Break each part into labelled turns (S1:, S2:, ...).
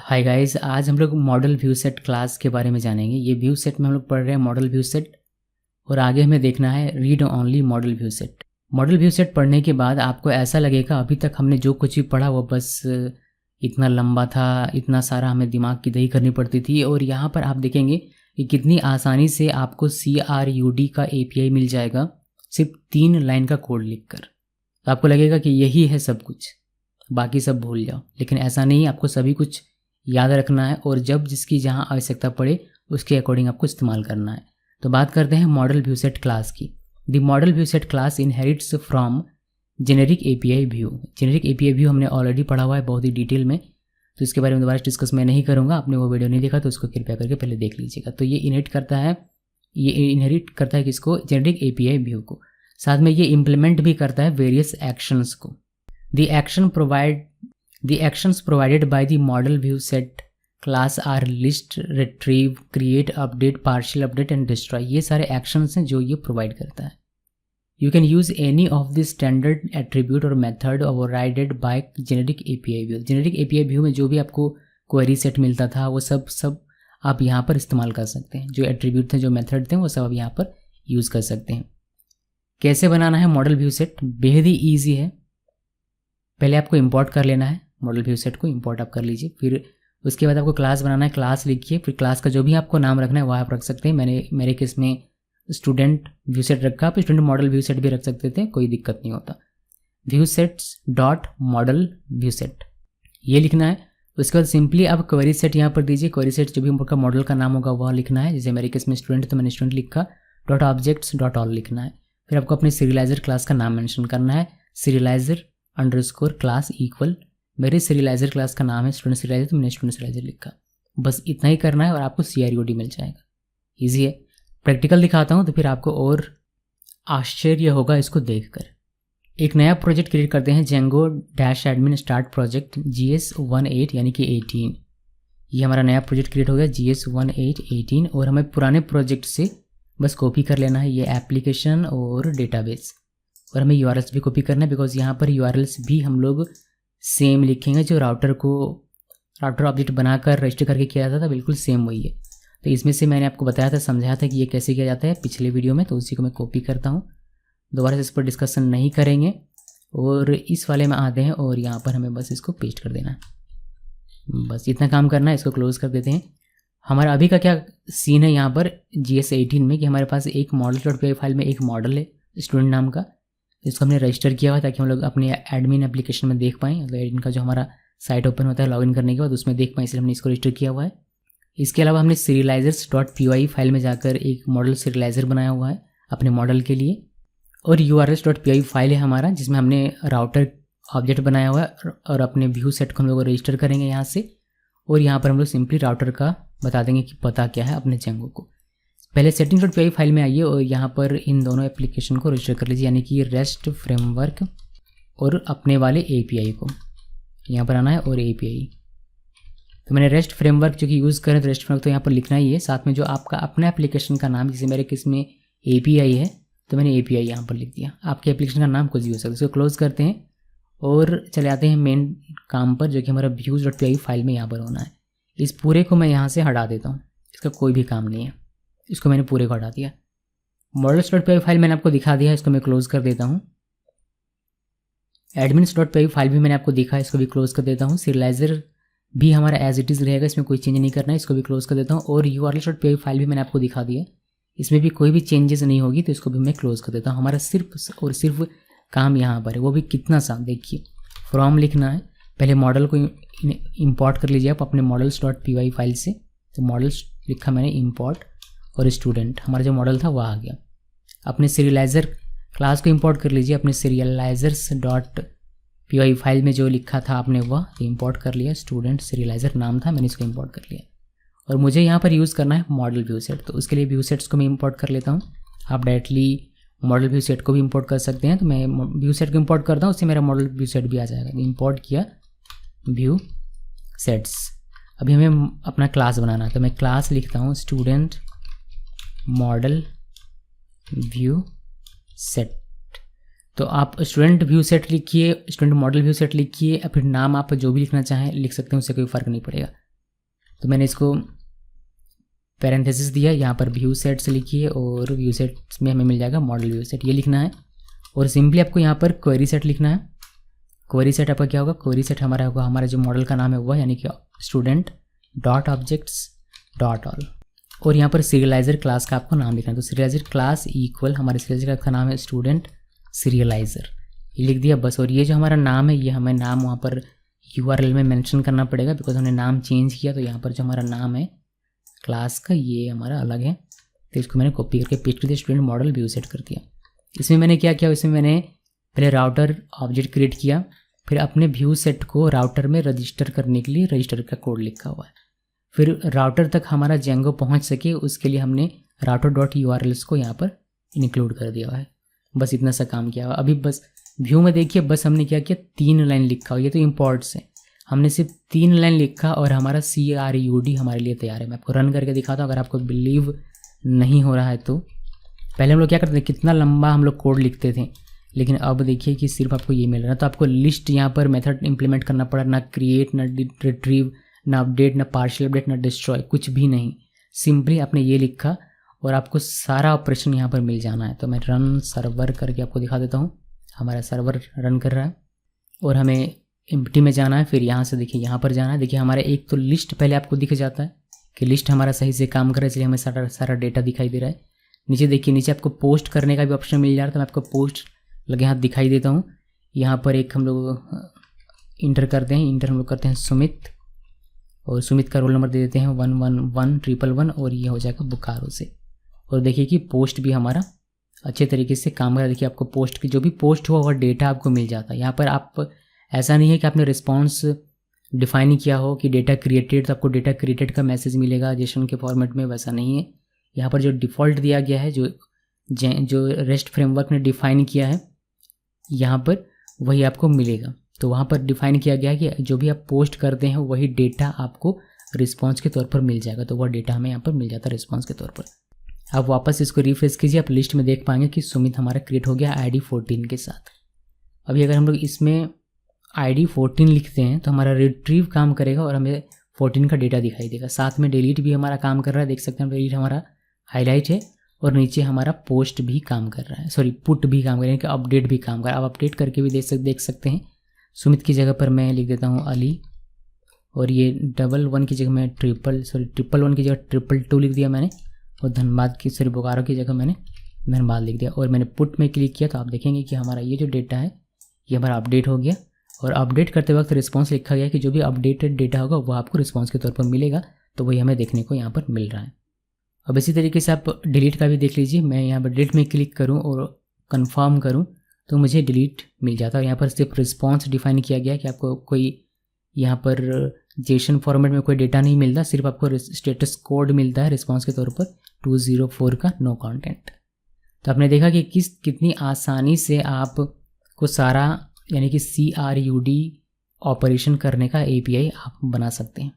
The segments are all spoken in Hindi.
S1: हाय गाइस, आज हम लोग मॉडल व्यू सेट क्लास के बारे में जानेंगे। ये व्यू सेट में हम लोग पढ़ रहे हैं मॉडल व्यू सेट और आगे हमें देखना है read only model view set. Model view set पढ़ने के बाद आपको ऐसा लगेगा अभी तक हमने जो कुछ भी पढ़ा वो बस इतना लंबा था, इतना सारा हमें दिमाग की दही करनी पड़ती थी। और यहाँ पर आप देखेंगे कि कितनी आसानी से आपको CRUD का API मिल जाएगा सिर्फ 3 लाइन का कोड लिखकर। तो आपको लगेगा कि यही है सब कुछ, बाकी सब भूल जाओ, लेकिन ऐसा नहीं। आपको सभी कुछ याद रखना है और जब जिसकी जहाँ आवश्यकता पड़े उसके अकॉर्डिंग आपको इस्तेमाल करना है। तो बात करते हैं मॉडल व्यू सेट क्लास की। The model view set class inherits from generic API view. Generic API view हमने ऑलरेडी पढ़ा हुआ है बहुत ही डिटेल में, तो इसके बारे में दोबारा डिस्कस मैं नहीं करूँगा। आपने वो वीडियो नहीं देखा तो उसको कृपया करके पहले देख लीजिएगा। तो ये इनहेरिट करता है किसको? जेनेरिक API व्यू को। साथ में ये इम्प्लीमेंट भी करता है वेरियस एक्शंस को। The actions provided by the model view set class are list, retrieve, create, update, partial update and destroy। ये सारे actions हैं जो ये provide करता है। You can use any of the standard attribute or method overridden by generic API view। generic API view में जो भी आपको query set मिलता था वो सब आप यहाँ पर इस्तेमाल कर सकते हैं। जो attribute थे, जो method थे, वो सब आप यहाँ पर यूज़ कर सकते हैं। कैसे बनाना है मॉडल व्यू सेट? बेहद ही ईजी है। पहले आपको इंपोर्ट कर लेना है, मॉडल व्यू सेट को इंपोर्ट आप कर लीजिए। फिर उसके बाद आपको क्लास बनाना है, क्लास लिखिए। फिर क्लास का जो भी आपको नाम रखना है वह आप रख सकते हैं। मेरे केस में स्टूडेंट व्यू सेट रखा, आप स्टूडेंट मॉडल व्यू सेट भी रख सकते थे, कोई दिक्कत नहीं होता। View sets dot model view set ये लिखना है। उसके बाद सिंपली आप क्वेरी सेट यहाँ पर दीजिए। क्वेरी सेट जो भी उनका मॉडल का नाम होगा वह लिखना है। जैसे मेरे केस में स्टूडेंट तो मैंने स्टूडेंट लिखा। डॉट ऑब्जेक्ट्स डॉट ऑल लिखना है। फिर आपको अपने सीरियलाइजर क्लास का नाम मेंशन करना है। सीरियलाइजर अंडरस्कोर क्लास इक्वल, मेरे सीरियलाइजर क्लास का नाम है स्टूडेंट सीरियलाइजर, तो मैंने स्टूडेंट सीरियलाइजर लिखा। बस इतना ही करना है और आपको CRUD मिल जाएगा। ईजी है। प्रैक्टिकल दिखाता हूँ तो फिर आपको और आश्चर्य होगा इसको देखकर। एक नया प्रोजेक्ट क्रिएट करते हैं, Django-admin स्टार्ट प्रोजेक्ट GS18 यानी कि 18। ये हमारा नया प्रोजेक्ट क्रिएट हो गया GS18 और हमें पुराने प्रोजेक्ट से बस कॉपी कर लेना है ये एप्लीकेशन और डेटाबेस। और हमें URLs भी कॉपी करना है, बिकॉज यहाँ पर URLs भी हम लोग सेम लिखेंगे जो राउटर ऑब्जेक्ट बनाकर रजिस्टर करके किया जाता था, बिल्कुल सेम वही है। तो इसमें से मैंने आपको बताया था, समझाया था कि ये कैसे किया जाता है पिछले वीडियो में, तो उसी को मैं कॉपी करता हूँ। दोबारा से इस पर डिस्कशन नहीं करेंगे और इस वाले में आते हैं और यहाँ पर हमें बस इसको पेस्ट कर देना है। बस इतना काम करना है। इसको क्लोज कर देते हैं। हमारा अभी का क्या सीन है यहाँ पर GS18 में कि हमारे पास एक model.py फाइल में एक मॉडल है स्टूडेंट नाम का। इसको हमने रजिस्टर किया हुआ ताकि हम लोग अपने एडमिन एप्लीकेशन में देख पाएँ, मतलब एडमिन का जो हमारा साइट ओपन होता है लॉगिन करने के बाद उसमें देख पाएँ, इसलिए हमने इसको रजिस्टर किया हुआ है। इसके अलावा हमने serializers.py फाइल में जाकर एक मॉडल सीरियलाइजर बनाया हुआ है अपने मॉडल के लिए। और urls.py फाइल है हमारा जिसमें हमने राउटर ऑब्जेक्ट बनाया हुआ है और अपने व्यू सेट को हम लोग रजिस्टर करेंगे यहाँ से। और यहाँ पर हम लोग सिंपली राउटर का बता देंगे कि पता क्या है अपने Django को। पहले settings.py फाइल में आइए और यहाँ पर इन दोनों एप्लीकेशन को रजिस्टर कर लीजिए, यानी कि रेस्ट फ्रेमवर्क और अपने वाले API को यहाँ पर आना है और API। तो मैंने रेस्ट फ्रेमवर्क जो कि यूज़ करें तो रेस्ट फ्रेमवर्क तो यहाँ पर लिखना ही है। साथ में जो आपका अपना एप्लीकेशन का नाम, जैसे मेरे केस में API है तो मैंने API यहाँ पर लिख दिया। आपके एप्लीकेशन का नाम कुछ भी हो सकता है। इसको क्लोज करते हैं और चले आते हैं मेन काम पर, जो कि हमारा views.py फाइल में यहाँ पर होना है। इस पूरे को मैं यहाँ से हटा देता हूँ, इसका कोई भी काम नहीं है। इसको मैंने पूरे को हटा दिया। models.py फाइल मैंने आपको दिखा दिया, इसको मैं क्लोज कर देता हूँ। admins.py फाइल भी मैंने आपको दिखा, इसको भी क्लोज कर देता हूँ। सीरियलाइजर भी हमारा एज इट इज़ रहेगा, इसमें कोई चेंज नहीं करना है, इसको भी क्लोज कर देता हूँ। और urls.py फाइल भी मैंने आपको दिखा दिया, इसमें भी कोई भी चेंजेस नहीं होगी, तो इसको भी मैं क्लोज कर देता हूँ। हमारा सिर्फ और सिर्फ काम यहाँ पर है, वो भी कितना सा देखिए। फ्रॉम लिखना है, पहले मॉडल को इंपोर्ट कर लीजिए आप अपने models.py फाइल से। तो मॉडल्स लिखा मैंने इंपोर्ट और स्टूडेंट, हमारा जो मॉडल था वह आ गया। अपने सीरियलाइजर क्लास को इंपोर्ट कर लीजिए, अपने serializers.py फाइल में जो लिखा था आपने वह इंपोर्ट कर लिया। स्टूडेंट सीरियलाइजर नाम था, मैंने इसको इंपोर्ट कर लिया। और मुझे यहाँ पर यूज़ करना है मॉडल व्यू सेट, तो उसके लिए व्यू सेट्स को मैं इंपोर्ट कर लेता हूँ। आप डायरेक्टली मॉडल व्यू सेट को भी इंपोर्ट कर सकते हैं, तो मैं व्यू सेट को इंपोर्ट करता हूँ, उससे मेरा मॉडल व्यू सेट भी आ जाएगा। इंपोर्ट किया व्यू सेट्स। अभी हमें अपना क्लास बनाना है, तो मैं क्लास लिखता हूँ स्टूडेंट मॉडल व्यू सेट। तो आप स्टूडेंट व्यू सेट लिखिए, स्टूडेंट मॉडल व्यू सेट लिखिए, फिर नाम आप जो भी लिखना चाहें लिख सकते हैं, उससे कोई फ़र्क नहीं पड़ेगा। तो मैंने इसको पैरेंथेसिस दिया, यहाँ पर व्यू सेट्स लिखिए और व्यू सेट्स में हमें मिल जाएगा मॉडल व्यू सेट, ये लिखना है। और सिंपली आपको यहाँ पर क्वेरी सेट लिखना है। क्वेरी सेट आपका क्या होगा, क्वेरी सेट हमारा होगा हमारा जो मॉडल का नाम है वो, यानी कि student dot objects dot all. और यहाँ पर सीरियलाइजर क्लास का आपको नाम लिखना है। तो सीरियलाइजर क्लास इक्वल हमारे सीरियलाइजर का नाम है स्टूडेंट सीरियलाइजर, ये लिख दिया बस। और ये जो हमारा नाम है ये हमें नाम वहाँ पर URL में मेंशन करना पड़ेगा, बिकॉज हमने नाम चेंज किया। तो यहाँ पर जो हमारा नाम है क्लास का ये हमारा अलग है, तो इसको मैंने कॉपी करके पेस्ट कर दिया, स्टूडेंट मॉडल व्यू सेट कर दिया। इसमें मैंने क्या किया, इसमें मैंने पहले राउटर ऑब्जेक्ट क्रिएट किया, फिर अपने व्यू सेट को राउटर में रजिस्टर करने के लिए रजिस्टर का कोड लिखा हुआ है। फिर राउटर तक हमारा जेंगो पहुंच सके उसके लिए हमने router.urls को यहाँ पर इंक्लूड कर दिया हुआ है। बस इतना सा काम किया हुआ। अभी बस व्यू में देखिए, बस हमने क्या किया, 3 लाइन लिखा हुआ। ये तो इम्पोर्ट्स है, हमने सिर्फ 3 लाइन लिखा और हमारा CRUD हमारे लिए तैयार है। मैं आपको रन करके दिखाता हूँ, अगर आपको बिलीव नहीं हो रहा है तो। पहले हम लोग क्या करते थे, कितना लंबा हम लोग कोड लिखते थे, लेकिन अब देखिए कि सिर्फ आपको ये मिल रहा है। तो आपको लिस्ट यहाँ पर मेथड इंप्लीमेंट करना पड़ा, ना क्रिएट, ना रिट्रीव, ना अपडेट, ना पार्शियल अपडेट, ना डिस्ट्रॉय, कुछ भी नहीं। सिंपली आपने ये लिखा और आपको सारा ऑपरेशन यहाँ पर मिल जाना है। तो मैं रन सर्वर करके आपको दिखा देता हूँ। हमारा सर्वर रन कर रहा है और हमें एम्प्टी में जाना है। फिर यहाँ से देखिए यहाँ पर जाना है। देखिए हमारा एक तो लिस्ट पहले आपको दिख जाता है कि लिस्ट हमारा सही से काम कर रहा है, इसलिए हमें सारा डेटा दिखाई दे रहा है। नीचे देखिए, नीचे आपको पोस्ट करने का भी ऑप्शन मिल जा रहा है। तो मैं आपको पोस्ट लगे हाथ दिखाई देता हूँ। यहाँ पर एक हम लोग इंटर करते हैं, इंटर हम लोग करते हैं सुमित, और सुमित का रोल नंबर दे देते हैं 111111 और ये हो जाएगा बोकारो से। और देखिए कि पोस्ट भी हमारा अच्छे तरीके से काम कर रहा है। देखिए आपको पोस्ट की जो भी पोस्ट हुआ वह डेटा आपको मिल जाता है। यहाँ पर आप ऐसा नहीं है कि आपने रिस्पॉन्स डिफाइन किया हो कि डेटा क्रिएटेड, तो आपको डेटा क्रिएटेड का मैसेज मिलेगा जेसन के फॉर्मेट में, वैसा नहीं है। यहाँ पर जो डिफ़ॉल्ट दिया गया है, जो रेस्ट फ्रेमवर्क ने डिफ़ाइन किया है, यहाँ पर वही आपको मिलेगा। तो वहाँ पर डिफ़ाइन किया गया है कि जो भी आप पोस्ट करते हैं वही डेटा आपको रिस्पॉन्स के तौर पर मिल जाएगा। तो वह डेटा हमें यहाँ पर मिल जाता है रिस्पॉन्स के तौर पर। आप वापस इसको रिफ्रेश कीजिए, आप लिस्ट में देख पाएंगे कि सुमित हमारा क्रिएट हो गया ID 14 के साथ। अभी अगर हम लोग इसमें ID 14 लिखते हैं तो हमारा रिट्रीव काम करेगा और हमें 14 का डेटा दिखाई देगा। साथ में डिलीट भी हमारा काम कर रहा है, देख सकते हैं डिलीट हमारा हाईलाइट है, और नीचे हमारा पोस्ट भी काम कर रहा है, सॉरी पुट भी काम कर रहा है, कि अपडेट भी काम कर रहा है। आप अपडेट करके भी देख सकते हैं। सुमित की जगह पर मैं लिख देता हूँ अली, और ये 11 की जगह मैं 111 की जगह 222 लिख दिया मैंने, और धनबाद की बोकारो की जगह मैंने धनबाद लिख दिया। और मैंने पुट में क्लिक किया तो आप देखेंगे कि हमारा ये जो डेटा है ये हमारा अपडेट हो गया। और अपडेट करते वक्त रिस्पॉन्स लिखा गया कि जो भी अपडेटेड डेटा होगा वो आपको रिस्पॉन्स के तौर पर मिलेगा। तो वही हमें देखने को यहाँ पर मिल रहा है। अब इसी तरीके से आप डिलीट का भी देख लीजिए। मैं यहाँ पर डिलीट में क्लिक करूँ और कंफर्म करूँ तो मुझे डिलीट मिल जाता है। यहाँ पर सिर्फ रिस्पॉन्स डिफाइन किया गया कि आपको कोई यहाँ पर जेसन फॉर्मेट में कोई डेटा नहीं मिलता, सिर्फ आपको स्टेटस कोड मिलता है रिस्पॉन्स के तौर पर 204 का नो कंटेंट। तो आपने देखा कि कितनी आसानी से आपको सारा यानी कि CRUD ऑपरेशन करने का API आप बना सकते हैं।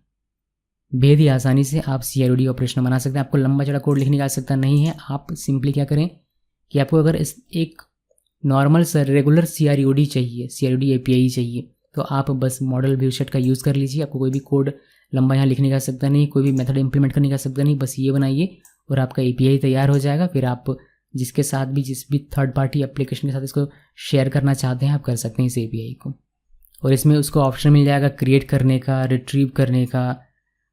S1: बेहद ही आसानी से आप CRUD ऑपरेशन बना सकते हैं। आपको लंबा चौड़ा कोड लिखने की आवश्यकता नहीं है। आप सिंपली क्या करें कि आपको अगर एक नॉर्मल रेगुलर CRUD चाहिए, CRUD API चाहिए, तो आप बस मॉडल व्यू सेट का यूज़ कर लीजिए। आपको कोई भी कोड लंबा यहाँ लिखने की आवश्यकता नहीं, कोई भी मेथड इंप्लीमेंट करने की आवश्यकता नहीं, बस ये बनाइए और आपका API तैयार हो जाएगा। फिर आप जिसके साथ भी जिस भी थर्ड पार्टी एप्लीकेशन के साथ इसको शेयर करना चाहते हैं आप कर सकते हैं इस API को। और इसमें उसको ऑप्शन मिल जाएगा क्रिएट करने का, रिट्रीव करने का,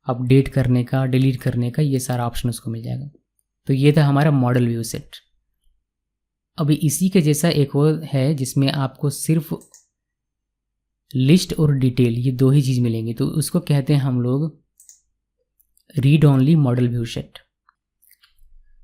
S1: अपडेट करने का, डिलीट करने का, ये सारा ऑप्शन उसको मिल जाएगा। तो ये था हमारा मॉडल व्यू सेट। अभी इसी के जैसा एक और है जिसमें आपको सिर्फ लिस्ट और डिटेल ये दो ही चीज़ मिलेंगी। तो उसको कहते हैं हम लोग read only model view set.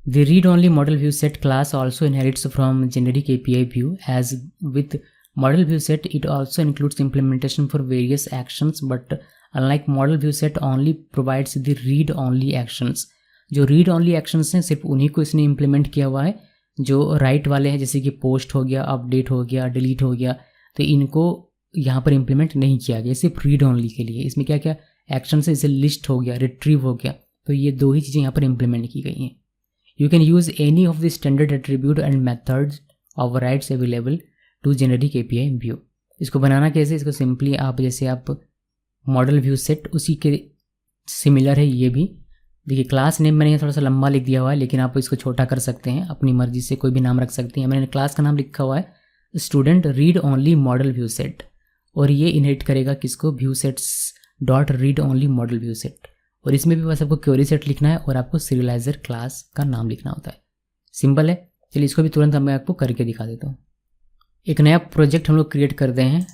S1: The read-only model view set class also inherits from generic API view. As with model view set, it also includes implementation for various actions, but unlike model view set, only provides the read-only actions. जो read-only actions हैं सिर्फ उन्हीं को इसने implement किया हुआ है। जो write वाले हैं जैसे कि post हो गया, update हो गया, delete हो गया, तो इनको यहाँ पर implement नहीं किया गया, सिर्फ read-only के लिए। इसमें क्या क्या actions है, जैसे list हो गया, retrieve हो गया, तो ये दो ही चीज़ें यहाँ पर implement की गई हैं। You can use any of the standard attribute and methods overrides available to generic API view. इसको बनाना कैसे, इसको सिंपली आप जैसे आप मॉडल व्यू सेट उसी के सिमिलर है ये भी। देखिए क्लास नेम मैंने थोड़ा सा लंबा लिख दिया हुआ है, लेकिन आप इसको छोटा कर सकते हैं, अपनी मर्जी से कोई भी नाम रख सकते हैं। मैंने क्लास का नाम लिखा हुआ है student read only model view set, और ये इनहेरिट करेगा किसको, view sets dot read only model view set. और इसमें भी बस आपको क्वेरी सेट लिखना है और आपको सीरियलाइजर क्लास का नाम लिखना होता है। सिंपल है। चलिए इसको भी तुरंत मैं आपको करके दिखा देता हूँ। एक नया प्रोजेक्ट हम लोग क्रिएट करते हैं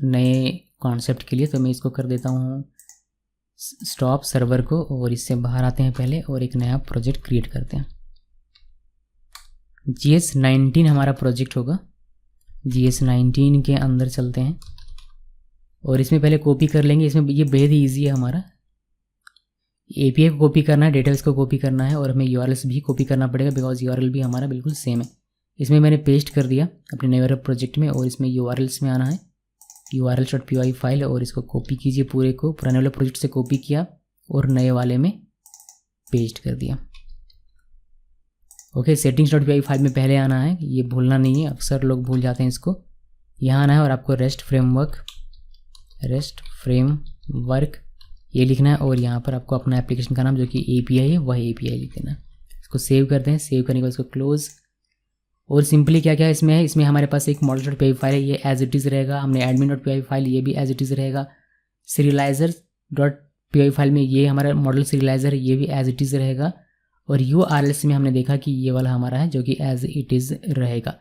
S1: नए कॉन्सेप्ट के लिए, तो मैं इसको कर देता हूँ स्टॉप सर्वर को, और इससे बाहर आते हैं पहले और एक नया प्रोजेक्ट क्रिएट करते हैं। GS19 हमारा प्रोजेक्ट होगा। GS19 के अंदर चलते हैं और इसमें पहले कॉपी कर लेंगे। इसमें ये बेहद ही ईजी है, हमारा API को कॉपी करना है, डेटाबेस को कॉपी करना है, और हमें URLs भी कॉपी करना पड़ेगा बिकॉज URL भी हमारा बिल्कुल सेम है। इसमें मैंने पेस्ट कर दिया अपने नए वाले प्रोजेक्ट में, और इसमें URLs में आना है urls.py फाइल, और इसको कॉपी कीजिए पूरे को, पुराने वाले प्रोजेक्ट से कॉपी किया और नए वाले में पेस्ट कर दिया। ओके, settings.py फाइल में पहले आना है, ये भूलना नहीं है, अक्सर लोग भूल जाते हैं इसको। यहाँ आना है और आपको रेस्ट फ्रेमवर्क ये लिखना है, और यहाँ पर आपको अपना एप्लीकेशन का नाम जो कि API है वह API लिख देना है। इसको सेव करते हैं, सेव करने के बाद इसको क्लोज। और सिंपली क्या क्या इसमें है, इसमें हमारे पास एक model.py फाइल है, ये एज इट इज़ रहेगा। हमने admin.py फाइल, ये भी एज इट इज़ रहेगा। serializer.py फाइल में ये हमारा मॉडल सीरियलाइजर है, ये भी एज इट इज़ रहेगा। और URLs में हमने देखा कि ये वाला हमारा है जो कि एज इट इज़ रहेगा।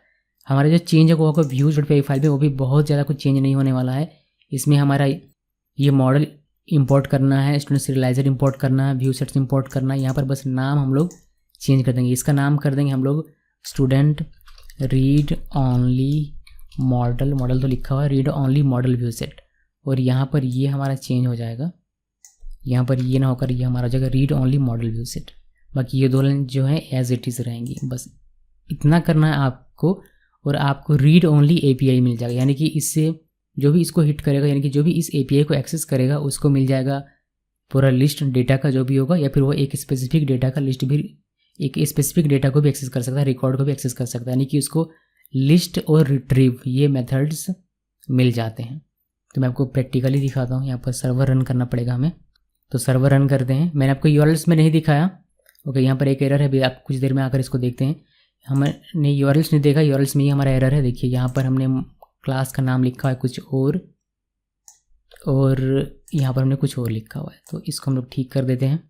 S1: हमारा जो चेंज है वो होगा views.py फाइल में, वो भी बहुत ज़्यादा कुछ चेंज नहीं होने वाला है। इसमें हमारा ये मॉडल इंपोर्ट करना है, स्टूडेंट सीरियलाइजर इंपोर्ट करना है, व्यू सेट्स इंपोर्ट करना है। यहाँ पर बस नाम हम लोग चेंज कर देंगे। इसका नाम कर देंगे हम लोग स्टूडेंट रीड ओनली मॉडल तो लिखा हुआ है read only model view set, और यहाँ पर ये हमारा चेंज हो जाएगा, यहाँ पर ये ना होकर ये हमारा हो जाएगा read only model view set. बाकी ये दो लाइन जो है एज इट इज़ रहेंगी। बस इतना करना है आपको, और आपको रीड ओनली API मिल जाएगा, यानी कि इससे जो भी इसको हिट करेगा, यानी कि जो भी इस API को एक्सेस करेगा उसको मिल जाएगा पूरा लिस्ट डेटा का जो भी होगा, या फिर वो एक स्पेसिफिक डेटा का लिस्ट भी, एक स्पेसिफिक डेटा को भी एक्सेस कर सकता है, रिकॉर्ड को भी एक्सेस कर सकता है, यानी कि उसको लिस्ट और रिट्रीव ये मेथड्स मिल जाते हैं। तो मैं आपको प्रैक्टिकली दिखाता हूँ। यहाँ पर सर्वर रन करना पड़ेगा हमें, तो सर्वर रन करते हैं। मैंने आपको URLs में नहीं दिखाया। ओके, यहाँ पर एक एरर है, आप कुछ देर में आकर इसको देखते हैं। हमने URLs नहीं देखा, URLs में ही हमारा एरर है। देखिए यहाँ पर हमने क्लास का नाम लिखा है कुछ और यहाँ पर हमने कुछ और लिखा हुआ है, तो इसको हम लोग ठीक कर देते हैं।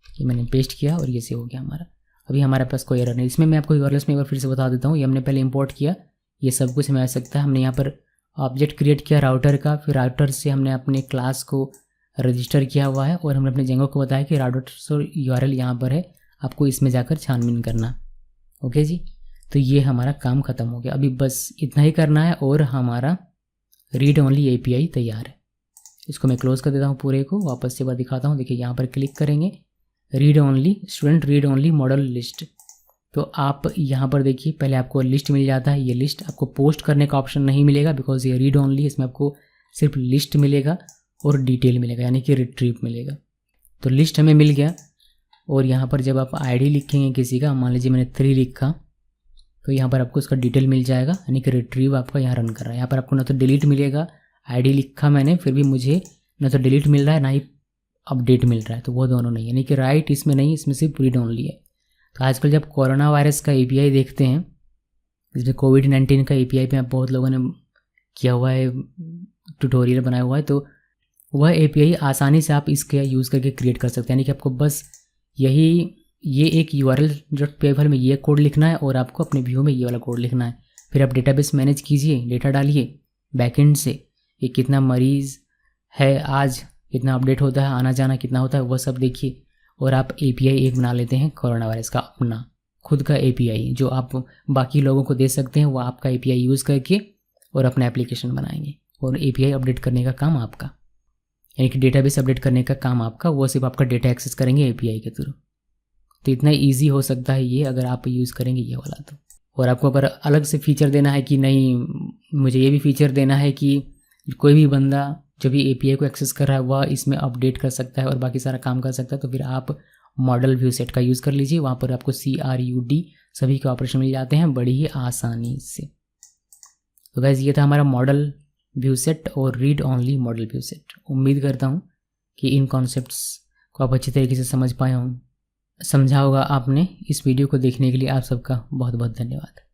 S1: ये मैंने पेस्ट किया और ये से हो गया हमारा। अभी हमारे पास कोई एरर नहीं। इसमें मैं आपको URLs में एक बार फिर से बता देता हूँ। ये हमने पहले इंपोर्ट किया, ये सब कुछ हमें आ सकता है। हमने यहाँ पर ऑब्जेक्ट क्रिएट किया राउटर का, फिर राउटर से हमने अपने क्लास को रजिस्टर किया हुआ है, और हमने अपने जेंगो को बताया कि राउटर URL यहाँ पर है, आपको इसमें जाकर छानबीन करना। ओके जी, तो ये हमारा काम ख़त्म हो गया। अभी बस इतना ही करना है और हमारा रीड ओनली API तैयार है। इसको मैं क्लोज कर देता हूँ पूरे को, वापस से बार दिखाता हूँ। देखिए यहाँ पर क्लिक करेंगे, read only student read only model list, तो आप यहाँ पर देखिए पहले आपको लिस्ट मिल जाता है। ये लिस्ट आपको पोस्ट करने का ऑप्शन नहीं मिलेगा बिकॉज ये रीड ओनली, इसमें आपको सिर्फ लिस्ट मिलेगा और डिटेल मिलेगा, यानी कि रिट्रीव मिलेगा। तो लिस्ट हमें मिल गया, और यहाँ पर जब आप ID लिखेंगे किसी का, मान लीजिए मैंने 3 लिखा, तो यहाँ पर आपको उसका डिटेल मिल जाएगा, यानी कि रिट्रीव आपका यहाँ रन कर रहा है। यहाँ पर आपको ना तो डिलीट मिलेगा, ID लिखा मैंने फिर भी मुझे ना तो डिलीट मिल रहा है ना ही अपडेट मिल रहा है, तो वो दोनों नहीं, यानी कि राइट इसमें नहीं, इसमें सिर्फ रीड ओनली है। तो आजकल जब कोरोना वायरस का API देखते हैं, जिसमें COVID-19 का API पे बहुत लोगों ने किया हुआ है, ट्यूटोरियल बनाया हुआ है, तो वह API आसानी से आप इसके यूज़ करके क्रिएट कर सकते हैं। यानी कि आपको बस ये एक url.py फाइल में ये कोड लिखना है और आपको अपने व्यू में ये वाला कोड लिखना है। फिर आप डेटाबेस मैनेज कीजिए, डेटा डालिए बैकएंड से, ये कितना मरीज़ है आज, कितना अपडेट होता है, आना जाना कितना होता है, वह सब देखिए। और आप API एक बना लेते हैं कोरोना वायरस का, अपना खुद का API जो आप बाकी लोगों को दे सकते हैं, वो आपका API यूज़ करके और अपना एप्लीकेशन बनाएंगे। और API अपडेट करने का काम आपका, यानी कि डेटाबेस अपडेट करने का काम आपका, वो सिर्फ आपका डेटा एक्सेस करेंगे API के थ्रू। तो इतना ईजी हो सकता है ये, अगर आप यूज़ करेंगे ये वाला तो। और आपको अगर अलग से फीचर देना है कि नहीं, मुझे ये भी फीचर देना है कि कोई भी बंदा जो भी API को एक्सेस कर रहा है वह इसमें अपडेट कर सकता है और बाकी सारा काम कर सकता है, तो फिर आप मॉडल व्यू सेट का यूज़ कर लीजिए। वहाँ पर आपको CRUD सभी के ऑपरेशन मिल जाते हैं बड़ी ही आसानी से। तो गाइस ये था हमारा मॉडल व्यू सेट और read only model view set. उम्मीद करता हूँ कि इन कॉन्सेप्ट्स को आप अच्छी तरीके से समझ पाए हों, समझा होगा आपने। इस वीडियो को देखने के लिए आप सबका बहुत बहुत धन्यवाद।